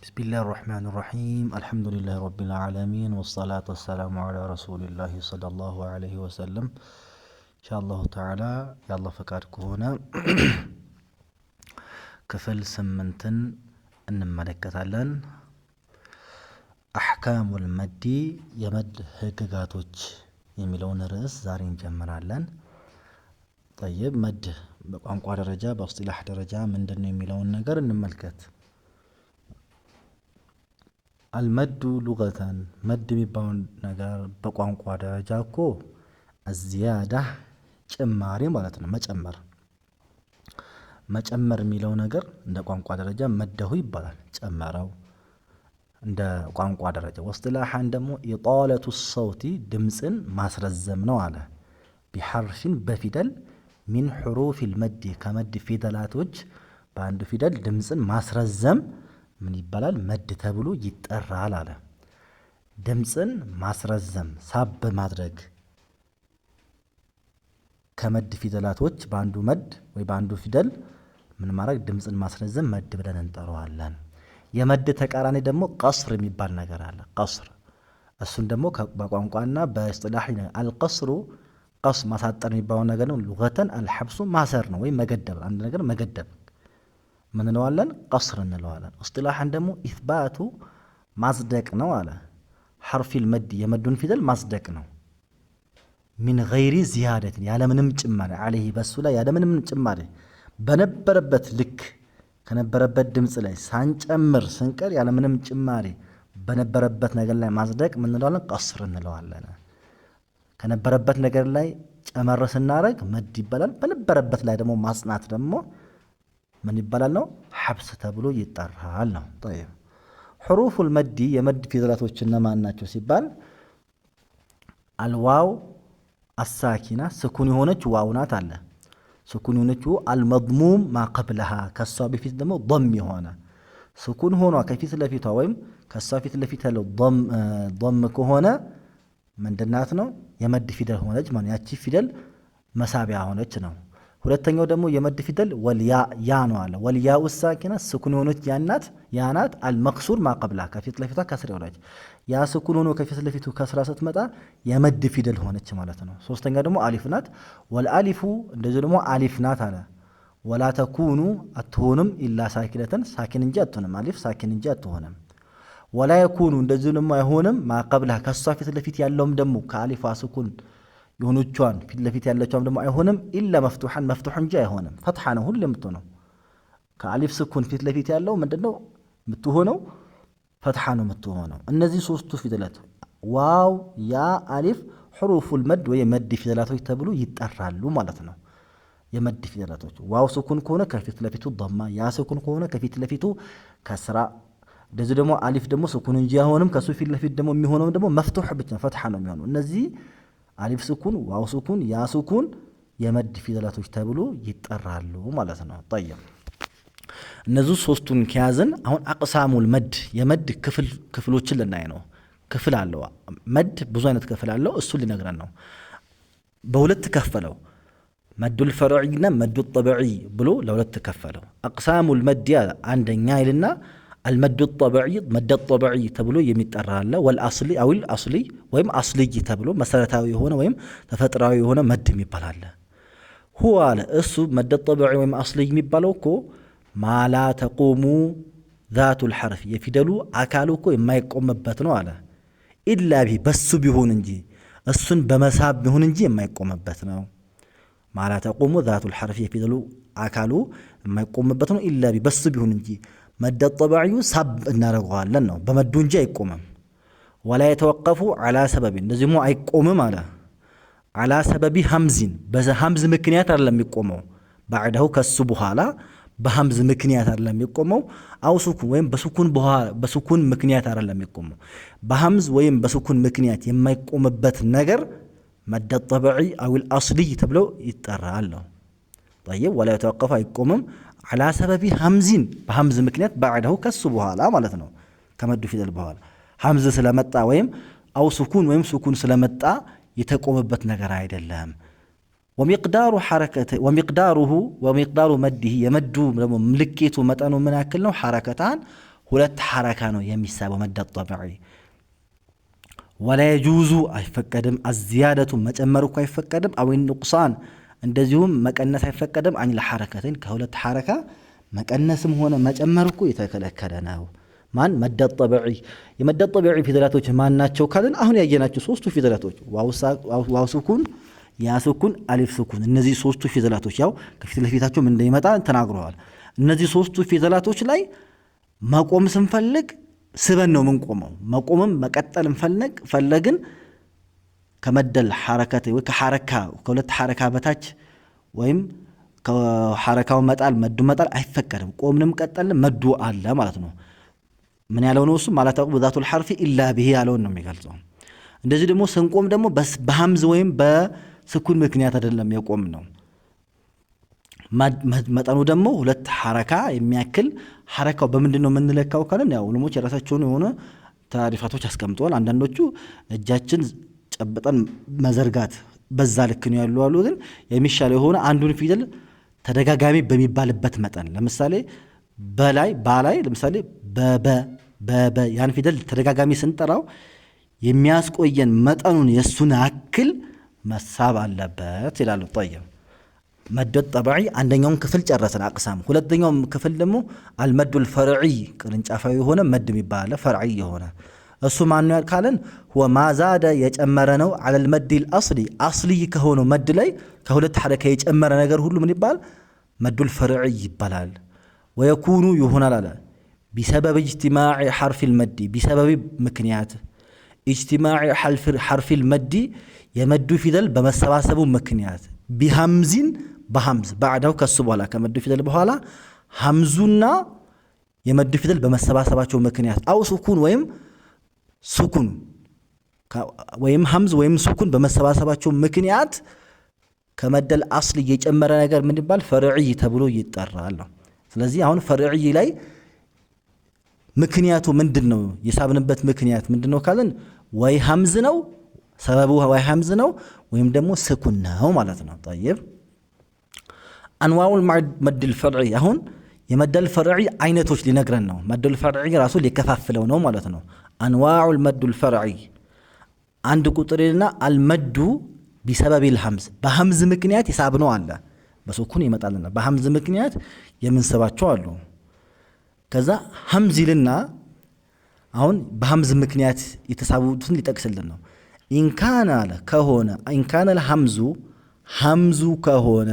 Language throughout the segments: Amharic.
بسم الله الرحمن الرحيم الحمد لله رب العالمين والصلاة والسلام على رسول الله صلى الله عليه وسلم إن شاء الله تعالى يا الله فكارك هنا كفل سمنتن أن ملكتالن أحكام المد يمد هكذاتوج يميلون رأس زارين جمرالن طيب مد بقانقوا درجة باصطلاح درجة من دن يميلون نقر نملكت المد لغة مد بيباون نجار بقانقوا درجة كو الزيادة ጨማሪ ማለት ነው መጨመር የሚለው ነገር እንደ ቋንቋ ደረጃ መደሁ ይባላል ጨመረው እንደ ቋንቋ ደረጃ ወስጥላሃን ደግሞ ኢጣለቱ الصوت ድምጽን ማስረዘም ነው አለ بحرفን በፊደል من حروف المد ከመድ ፊደላቶች በአንድ ፊደል ድምጽን ማስረዘም ምን ይባላል መድ ተብሎ ይጠራል አለ ድምጽን ማስረዘም ሳብ ማድረግ ከመድ ፊደላቶች በአንዱ መድ ወይ በአንዱ ፊደል ምን ማድረግ ድምጽን ማስረዘም መድ ብለን እንጠራዋለን የመድ ተቃራኒ ደግሞ ቀስር የሚባል ነገር አለ ቀስር እሱን ደግሞ በቋንቋና በእስጥላህ አልቀስሩ ቀስ ማሳጠር የሚባለው ነገር ነው ሉገተን አልሐብሱ ማሰር ነው ወይ መገደብ አንድ ነገር መገደብ ምን እንለዋለን ቀስር እንለዋለን እስጥላህን ደግሞ ኢስባቱ ማጽደቅ ነው አለ حرف المد የመዱን ፊደል ማጽደቅ ነው من غير زيادة ያለምንም ጭማሪ عليه በሱ ላይ ያለምንም ጭማሪ በነበረበት ልክ ከነበረበት ድምጽ ላይ ሳንጨምር ስንቀር ያለምንም ጭማሪ በነበረበት ነገር ላይ ማጽደቅ ምን እንለዋለን ቀስር እንለዋለን ከነበረበት ነገር ላይ ጨመር ስናረግ መድ ይባላል በነበረበት ላይ ደግሞ ማጽናት ደግሞ ምን ይባላል ነው ሐብስ ተብሎ ይጠራል ነው طيب حروف المد የመድ ፊደላቶች እነማን ናቸው ሲባል الواو الساكنة سكون هونች واو ናት አለ سكون هونች المضموم ما قبلها ከሷ በፊት ደግሞ ضم የሆነ سكون ሆኗ ከፊት ለፊቷ ወይም ከሷ ፊት ለፊት ያለው ضم ከሆነ ምንድናት ነው የመድ ፊደል ሆነች ማለት ያቺ ፊደል መሳቢያ ሆነች ነው ሁለተኛው ደግሞ የመድ ፊደል ወልያ ያ ነው አለ ወልያኡ الساكنة سكون ሆነች ያናት المكسور ما قبلها ከፊት ለፊቷ ከስር ሆነች ያ ስኩን ሆኖ ከፊት ለፊቱ ከስራ ስትመጣ የመድ ፊደል ሆነች ማለት ነው ሶስተኛ ደግሞ አሊፍ ናት ወልአሊፉ እንደዚህ ደግሞ አሊፍ ናት አለ ወላ ተኩኑ አትሆንም ኢላ ሳኪነተን ሳኪን እንጂ አትሆንም አሊፍ ሳኪን እንጂ አትሆንም ወላ የኩኑ እንደዚህ ደግሞ አይሆንም ማቀብላ ከሷ ፊት ለፊት ያለውም ደግሞ ከአሊፍ ስኩን የሆነቿን ፊት ለፊት ያለችውም ደግሞ አይሆንም ኢላ መፍቱሐን መፍቱሕ እንጂ አይሆንም ፈትሐ ነው ሁሉ የምትሆነው ከአሊፍ ስኩን ፊት ለፊት ያለው ምንድነው የምትሆነው ፈትሐ ነው የምትሆነው እነዚህ ሶስቱ ፊደላት ዋው ያ አሊፍ حروف المد ወይ መድ ፊደላቶች ተብሎ ይጠራሉ ማለት ነው የመድ ፊደላቶች ዋው ስኩን ከሆነ ከፊት ለፊቱ ضማ ያ ስኩን ከሆነ ከፊት ለፊቱ ከስራ እንደዚህ ደግሞ አሊፍ ደግሞ ስኩን እንጂ አይሆንም ከሱ ፊት ለፊት ደግሞ የሚሆነው ደግሞ መፍቱሕ ብቻ ፈትሐ ነው የሚሆነው እነዚህ አሊፍ ስኩን ዋው ስኩን ያ ስኩን የመድ ፊደላቶች ተብሎ ይጠራሉ ማለት ነው طيب እነዚህ ሶስቱን ከያዘን አሁን አቅሳሙል መድ የመድ ክፍሎችን ልናይ ነው ክፍል አለው መድ ብዙ አይነት ክፍል አለው እሱ ሊነግረን ነው በሁለት ከፈለው መዱል ፈርዒና መዱል ጠቢዒ ብሎ ለሁለት ከፈለው አቅሳሙል መድ አንደኛ ይልና المد الطبيعي مد الطبيعي تبلو يميطرا له والاصلي او الاصلي ويم اصلي تبلو مسرتاوي هونه ويم تفطراوي هونه مد يميبال هو على اسو مد الطبيعي ويم اصلي يميبالو كو ما لا تقوم ذات الحرف يفيدلو አካሉ እኮ የማይቆምበት ነው አለ ኢላ ቢ በሱ ቢሆን እንጂ እሱን በመሳብ ቢሆን እንጂ የማይቆምበት ነው ما لا تقوم ذات الحرف يفيدلو አካሉ የማይቆምበት ነው ኢላ ቢ በሱ ቢሆን እንጂ مد الطبيعي سب እናረጋዋለን ነው በመዱ እንጂ አይቆምም ولا يتوقف على سبب እንደዚህ ሞ አይቆምም አለ على سبب همز በዛ همز ምክንያት አይደለም የሚቆመው بعده ከሱ በኋላ በሐምዝ ምክንያት አይደለም የሚቆመው አው ሱኩን ወይም በሱኩን ምክንያት አይደለም የሚቆመው በሐምዝ ወይም በሱኩን ምክንያት የማይቆምበት ነገር مد الطبيعي او الاصلي ተብሎ ይጠራል ነው طيب ولا يتوقف አይቆምም على سبب همز በሐምዝ ምክንያት بعده ከሱ በኋላ ማለት ነው ከመዱ ፊደል በኋላ ሐምዝ ስለመጣ ወይም አው ሱኩን ወይም ሱኩን ስለመጣ የተቆመበት ነገር አይደለም ومقدار حركته ومقدار مده يمد ملكيته متانو من اكل نو حركتان ሁለት ሐረካ ነው የሚሳበው መድ ጠቢዒ ولا يجوز አይፈቀድም الزيادة መጨመር እኮ አይፈቀድም او النقصان እንደዚሁም መቀነስ አይፈቀድም عن الحركتين ከሁለት ሐረካ መቀነስም ሆነ መጨመር እኮ የተከለከለ ነው ማን መድ ጠቢዒ የመድ ጠቢዒ ፊደላቶች ማን ናቸው ካልን አሁን ያየናቸው ሶስቱ ፊደላቶች ዋው ሱኩን ያ ሱኩን አሊፍ ሱኩን እነዚህ ሶስቱ ፊደላቶች ያው ከፊት ለፊታቸው ምን እንደሚመጣ ተናግረዋል እነዚህ ሶስቱ ፊደላቶች ላይ መቆም ስንፈልግ ስበን ነው የምንቆመው መቆምም መቀጠልም ፈለግን ከመደል ሐረከት ወይ ከሐረካ ከሁለት ሐረካ በታች ወይም ከሐረካው መጣል መዱ መጣል አይፈቀድም ቆምንም ቀጠልንም መዱ አለ ማለት ነው ምን ያለው ነው እሱ ማለት አቁ በዛቱል ሐርፊ ኢላ ቢሂ ያለው ነው የሚገልጸው እንደዚህ ደግሞ ስንቆም ደግሞ በሐምዝ ወይም በስኩን ምክንያት አይደለም የቆም ነው መጠኑ ደግሞ ሁለት ሐረካ የሚያክል ሐረካው በምንድነው የምንለካው ካለን ያው ዑለሞች የራሳቸውን የሆነ ታሪፋቶች አስቀምጠዋል አንዳንዶቹ እጃችን ጨብጠን መዘርጋት በዛ ልክ ነው ያለው አሉ ግን የሚሻለው የሆነ አንዱን ፊደል ተደጋጋሚ በሚባልበት መጠን ለምሳሌ ባላይ ለምሳሌ በበ ያን ፊደል ተደጋጋሚ ስንጠራው የሚያስቆየን መጠኑን የሱን አክል መሳብ አለበት ይላሉ طيب መድ ጠቢዒ አንደኛውን ክፍል ጨረሰን አቅሳም ሁለተኛው ክፍል ደግሞ አልመዱል ፈርዒ ቅርንጫፋዊ የሆነ መድ የሚባል ፈርዒ የሆነ እሱ ማን ነው ካለን هو ما زاد የጨመረ ነው على المد الاصلي اصلي ከሆነው መድ ላይ ከሁለት ሐረካ የጨመረ ነገር ሁሉ ምን ይባል መዱል ፈርዒ ይባላል ويكون يهونال على بسبب اجتماع حرف المد بسبب مكنيات اجتماع حرف المد يمد فيدل بمسباسب مكنيات بهمزين بهمز بعده كسبولا كمد فيدل بحالا همزنا يمد فيدل بمسباسباچو مكنيات او سكون ويم همز ويم سكون بمسباسباچو مكنيات كمدل اصل يጨመረ ነገር ምን ይባል ፈርዒ ተብሎ ይጠራል ስለዚህ አሁን ፈርዒ ላይ ምክንያቱ ምንድነው የሳብንበት ምክንያት ምንድነው ካለን ወይ ሐምዝ ነው ሰበቡ ወይ ሐምዝ ነው ወይም ደግሞ ስኩን ነው ማለት ነው طيب انواع المد الفرعي አሁን የመድ الفرعي አይነቶች ሊነግረን ነው መድ الفرعي ራሱ ሊከፋፍለው ነው ማለት ነው انواع المد الفرعي አንድ ቁጥርና المد بسبب الهمز በሐምዝ ምክንያት ይሳብነው አለ በስኩን ይመጣልና በሐምዝ ምክንያት የምንሰባቸው አሉ ከዛ ሐምዝ ይልና አሁን በሐምዝ ምክንያት የተሳቡትን ሊጠቅስልን ነው ኢንካና አለ ከሆነ ኢንካና الحمز ከሆነ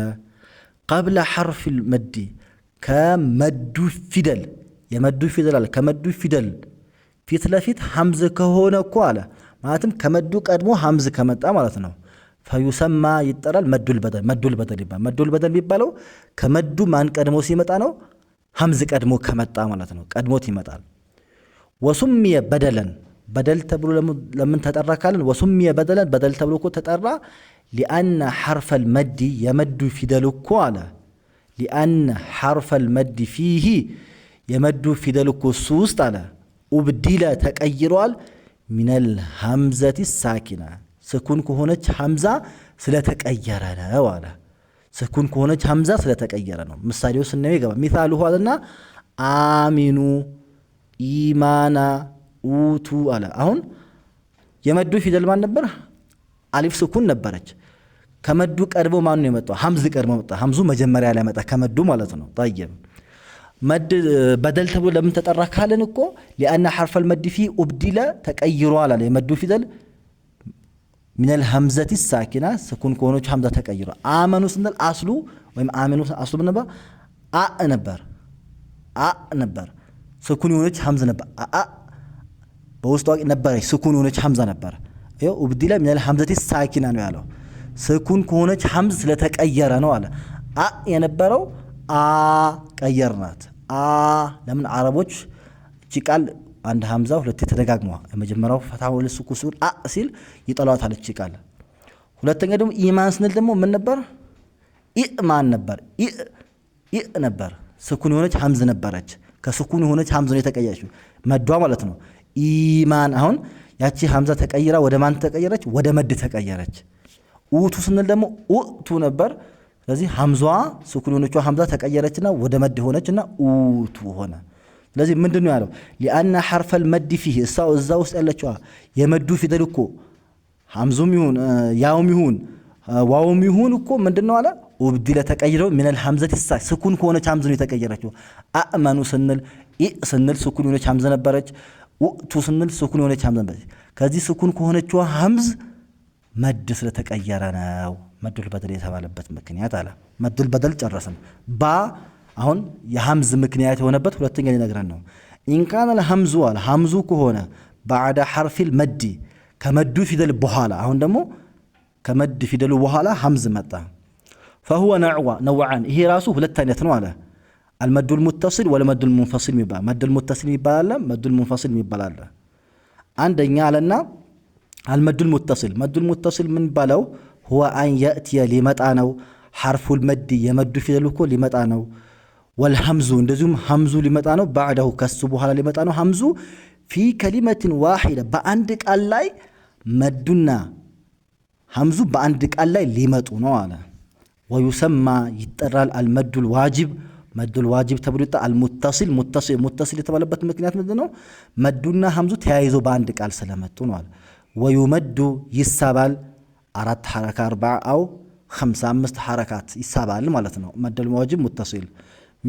قبل حرف المد ከመዱ ፊደል የመዱ ፊደል አለ ከመዱ ፊደል ፊት ለፊት ሐምዝ ከሆነ እኮ አለ ማለትም ከመዱ ቀድሞ ሐምዝ ከመጣ ማለት ነው فيسمى يطرال مد البدل يبقى مد البدل የሚባለው ከመዱ ማን ቀድሞ ሲመጣ ነው ሐምዝ ቀድሞ ከመጣ ማለት ነው ቀድሞት ይመጣል وسمي بدلا بدل ተብሎ ለምን ተጠራ ካልን وسمي بدلا بدل ተብሎ እኮ ተጠራ لان حرف المد يمد فيدل እኮ አለ لان حرف المد فيه يمد فيدل እኮ ውስጥ አለ وبدل ተቀይሯል من الهمزه الساكنه سكون كهونج حمزة سلتقير ولا سكون كهونج حمزة سلتقير مثاليو سنوي غبا مثاله هذا آمنو إيمانا أوتو على أهون يمدو في دلمان نبر ألف سكون نبرج كمدو قربو ما نمتو حمز قربو متو حمزو مجمري على متى كمدو مالتنو طيب مد بدل تبو لم تترك هالنكو لأن حرف المد فيه أبدل تقيروا على يمدو في دل من الهمزة الساكنة سكون كونوش همزة تكيرا آمنوا سنة الأصل ويم آمنوا أصل بنبا نبر سكون يونش همزة نبر بوستوك نبر سكون يونش همزة نبر أيوة وبديلا من الهمزة الساكنة نوعله سكون كونوش همزة لتكيرا نوعله ينبروا كيرنات لمن عربوش تقال عند همزة ولا تتدققوا المجمرة فتحوا للسكون سيل يطلعت على الشكال ولا تنقدم إيمان سنل دمو من نبر إيمان نبر نبر سكون هونج همزة نبرج كسكون هونج همزة يتكيشوا ما الدوا مالتنا إيمان هون ياتي همزة تكيرا وده مان تكيرج وده مد تكيرج أوتو سنل دمو أوتو نبر لذي همزة سكون هونج همزة تكيرجنا وده مد هونجنا أوتو هنا ስለዚህ ምንድነው ያለው لأن حرف المد فيه እዛው ውስጥ ያለችው የመዱ ፊደል እኮ ሐምዙም ይሁን ያውም ይሁን ዋውም ይሁን እኮ ምንድነው አለ ወብዲለ ተቀይረው من الحمزه ስኩን ከሆነች ሐምዝ ነው የተቀየረችው አእመኑ ስንል ስንል ስኩን የሆነች ሐምዝ ነበረች ወቱ ስንል ስኩን የሆነች ሐምዝ ነበረች ከዚህ ስኩን ከሆነችው ሐምዝ መድ ስለተቀየረ ነው መዱል በደል የተባለበት ምክንያት አለ መዱል በደል ጨረሰን ባ አሁን የሐምዝ ምክንያት የሆነበት ሁለተኛ ሊነግረን ነው ኢን ካነ الحمز አለ ሐምዙ ከሆነ بعد حرف المد ከመዱ ፊደል በኋላ አሁን ደግሞ ከመድ ፊደሉ በኋላ ሐምዝ መጣ فهو نوعان ይሄ ራሱ ሁለት አይነት ነው አለ المد المتصل والمد المنفصل ይባላል مد المتصل ይባላል مد المنفصل ይባላል አንደኛ አለና المد المتصل مد المتصل ምን ባለው هو ان ياتي ሊመጣ ነው حرف المد የመዱ ፊደሉ እኮ ሊመጣ ነው والحمز እንደዚሁም ሐምዙ ሊመጣ ነው بعده ከሱ በኋላ ሊመጣ ነው ሐምዙ في كلمه واحده በአንድ ቃል ላይ መዱና ሐምዙ በአንድ ቃል ላይ ሊመጡ ነው አለ ويسمى ይጠራል المد الواجب مد الواجب ተብሎ المتصل የተባለበት ምክንያት ምንድነው መዱና ሐምዙ ተያይዞ በአንድ ቃል ስለመጡ ነው አለ ويمد ይሳባል 4 حركات 4 او 55 حركات ይሳባል ማለት ነው مد الواجب متصل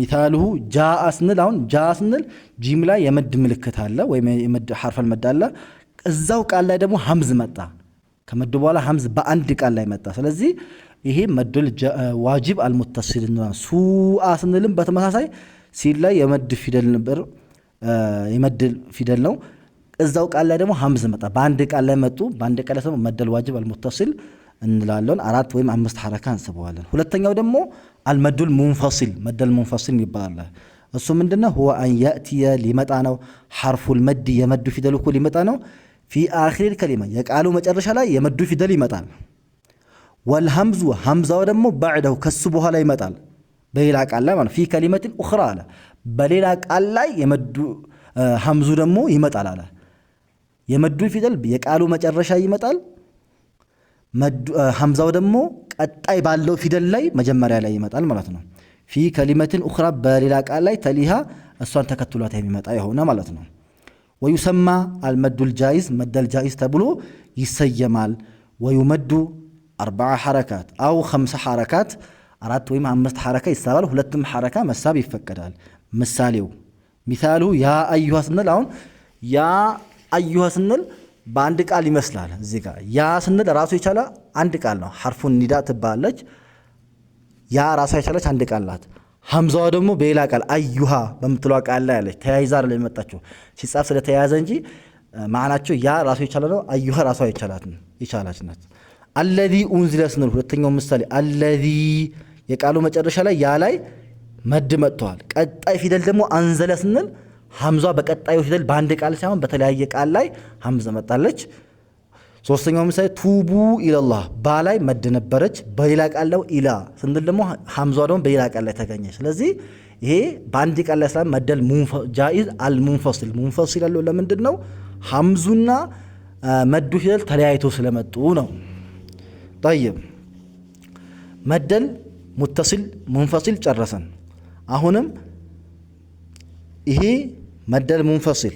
مثاله جاء ስንል አሁን جاء ስንል ጂም ላይ የመድ ምልክት አለ ወይ የመድ حرف المد አለ እዛው ቃል ላይ ደግሞ ሐምዝ መጣ ከመድ በኋላ ሐምዝ በአንድ ቃል ላይ መጣ ስለዚህ ይሄ መዱል ዋጅብ አልሙተሲል ነው ሱአ ስንልም በተመሳሳይ ሲል ላይ የመድ ፊደል ነበር የመድ ፊደል ነው እዛው ቃል ላይ ደግሞ ሐምዝ መጣ በአንድ ቃል ላይ መጡ በአንድ ቃል ላይ መዱል ዋጅብ አልሙተሲል እንላለን 4 ወይም 5 حركات እንስበዋለን ሁለተኛው ደግሞ አልመዱል ሙንፈሲል መዱል ሙንፈሲል ይባላል እሱ ምንድነው هو ان ياتي ሊመጣ ነው حرف المد የመዱ ፊደል እኮ ሊመጣ ነው في اخر الكلمه የቃሉ መጨረሻ ላይ የመዱ ፊደል ይመጣል والهمز همزه ደግሞ بعده ከሱ በኋላ ይመጣል በሌላ ቃል ላይ ማለት في كلمه اخرى አለ በሌላ ቃል ላይ የመዱ ሐምዙ ደግሞ ይመጣል አለ የመዱ ፊደል የቃሉ መጨረሻ ይመጣል ሐምዛው ደግሞ ቀጣይ ባለው ፊደል ላይ መጀመሪያ ላይ ይመጣል ማለት ነው في كلمه اخرى በሌላ ቃል ላይ ተሊሃ እሷን ተከትሏት የሚመጣ የሆነ ማለት ነው ويسمى المد الجائز مد الجائز ተብሎ ይሰየማል ويمد 4 حركات او 5 حركات 4 ወይም 5 حركه ይሳባል ሁለቱም حركه መሳብ ይፈቀዳል ምሳሌው مثاله يا ايها ስንል አሁን ያ ايها ስንል በአንድ ቃል ይመስላል እዚህ ጋር ያ ስንል ራሱ የቻለ አንድ ቃል ነው حرفን ኒዳ ትባላለች ያ ራሱ የቻለች አንድ ቃል ናት ሐምዛው ደግሞ በሌላ ቃል አዩሃ በመጥሏ ቃል ላይ ያለች ተያይዛ አይደለም የመጣችው ሲጻፍ ስለተያያዘ እንጂ ማዕናቸው ያ ራሱ የቻለ ነው አዩሃ ራሱ የቻለች ናት الذي انزل ስንል ሁለተኛው ምሳሌ الذي የቃሉ መጨረሻ ላይ ያ ላይ መድ መጥቷል ቀጣይ ፊደል ደግሞ አንዘለ ስንል ሐምዛ በቀጣዩ ፊደል በአንድ ቃል ሳይሆን በተለያየ ቃል ላይ ሐምዛ መጣለች ሶስተኛው ምሳሌ ቱቡ ኢላላህ ባላይ መድ ነበረች በሌላ ቃል ነው ኢላ ስንል ደግሞ ሐምዛው ደግሞ በሌላ ቃል ላይ ተገኘ ስለዚህ ይሄ በአንድ ቃል ላይ ሰላም መደል ጃኢዝ አልሙንፈሲል ሙንፈሲል ያለው ለምንድነው ሐምዙና መዱ ፊደል ተለያይቶ ስለመጡ ነው طيب መደል ሙተሲል ሙንፈሲል ጨረሰን አሁንም ይሄ መደል ሙንፈሲል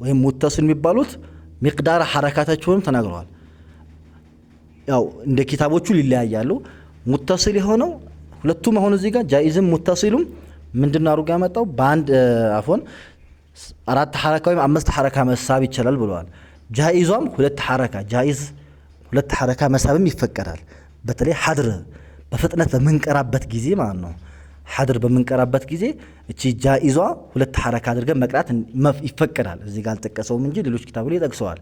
ወይም ሙተሲል የሚባሉት ሚቅዳር ሐረካታቸውን ተናግረዋል ያው እንደ ኪታቦቹ ሊለያያሉ ሙተሲል የሆነው ሁለቱም አሁን እዚህ ጋር ጃኢዝም ሙተሲሉም ምንድነው አሩጋ ያመጣው በአንድ አፎን 4 ሐረካ ወይም 5 ሐረካ መሳብ ይችላል ብለዋል ጃኢዟም 2 ሐረካ ጃኢዝ 2 ሐረካ መሳብም ይፈቀዳል በተለይ ሐድር በፍጥነት በመንቀራበት ጊዜ ማለት ነው ሐድር በመንቀራበት ጊዜ እቺ ጃኢዟ 2 ሐረካ አድርገን መቅራት ይፈቀዳል እዚህ ጋር አልተጠቀሰውም እንጂ ሌሎች ኪታቦች ላይ ተጠቅሰዋል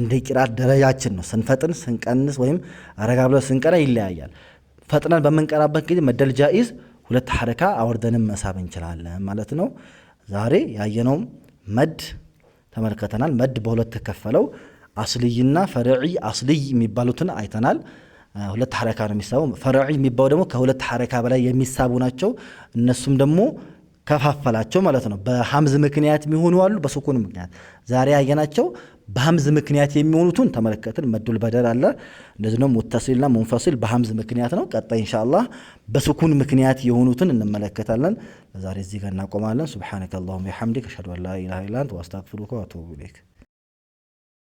እንደ ቂራት ደረጃችን ነው ስንፈጥን ስንቀንስ ወይም አረጋ ብለን ስንቀራ ይለያያል ፈጥነን በመንቀራበት ጊዜ መደል ጃኢዝ 2 ሐረካ አወርደንም መሳብ እንችላለን ማለት ነው ዛሬ ያየነው መድ ተመልከተናል መድ በሁለት ተከፈለው አስልይና ፈርዒ አስልይ የሚባሉትን አይተናል 2 ሐረካ ነው የሚሳቡ ፈርዒ የሚባሉ ደግሞ ከ2 ሐረካ በላይ የሚሳቡ ናቸው እነሱም ደግሞ ከፋፈላቸው ማለት ነው። በሐምዝ ምክንያት የሚሆኑ አሉ፣ በሱኩን ምክንያት። ዛሬ ያየናቸው በሐምዝ ምክንያት የሚሆኑትን ተመለከትን። መዱል በደል አለ፣ እንደዚህ ነው። ሙተሲልና ሙንፈሲል በሐምዝ ምክንያት ነው። ቀጣይ ኢንሻአላህ በሱኩን ምክንያት የሆኑትን እንመለከታለን። ለዛሬ እዚህ ጋር እናቆማለን። ሱብሃነከ አላሁመ ወቢሐምዲከ አሽሀዱ አን ላ ኢላሃ ኢላ አንተ ወአስተግፊሩከ ወአቱቡ ኢለይክ።